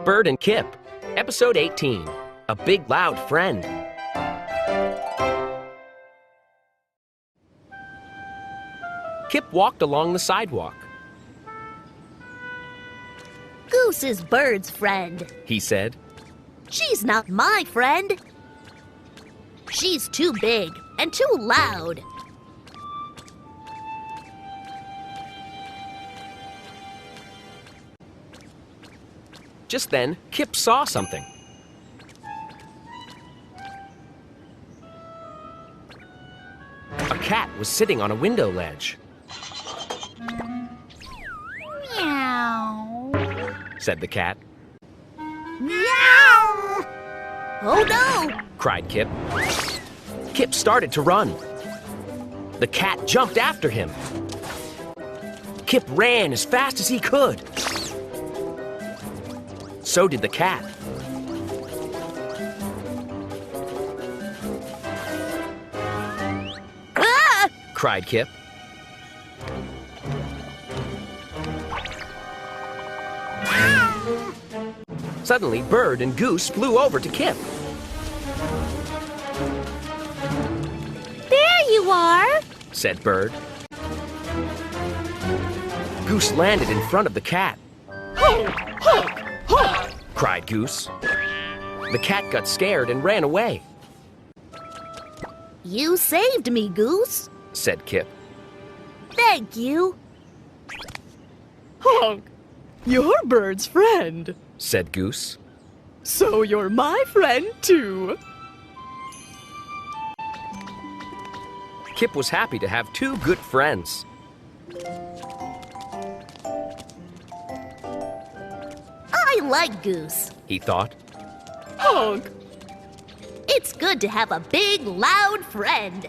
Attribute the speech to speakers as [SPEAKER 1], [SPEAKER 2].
[SPEAKER 1] Bird and Kip, Episode 18, A Big Loud Friend. Kip walked along the sidewalk.
[SPEAKER 2] Goose is Bird's friend,
[SPEAKER 1] He said.
[SPEAKER 2] She's not my friend. She's too big and too loud.
[SPEAKER 1] Just then, Kip saw something. A cat was sitting on a window ledge,
[SPEAKER 2] Meow.
[SPEAKER 1] said the cat.
[SPEAKER 2] Meow! Oh no!
[SPEAKER 1] Cried Kip. Kip started to run. The cat jumped after him. Kip ran as fast as he could. So did the cat.
[SPEAKER 2] Ah!
[SPEAKER 1] Cried Kip. Suddenly, Bird and Goose flew over to Kip.
[SPEAKER 2] There you are!
[SPEAKER 1] Said Bird. Goose landed in front of the cat. Cried Goose. The cat got scared and ran away,
[SPEAKER 2] You saved me, Goose.
[SPEAKER 1] said Kip.
[SPEAKER 2] Thank you.
[SPEAKER 3] Honk! You're Bird's friend,
[SPEAKER 1] Said Goose.
[SPEAKER 3] so you're my friend too.
[SPEAKER 1] Kip was happy to have two good friends.
[SPEAKER 2] I like Goose.
[SPEAKER 1] He thought.
[SPEAKER 3] Honk!
[SPEAKER 2] It's good to have a big, loud friend.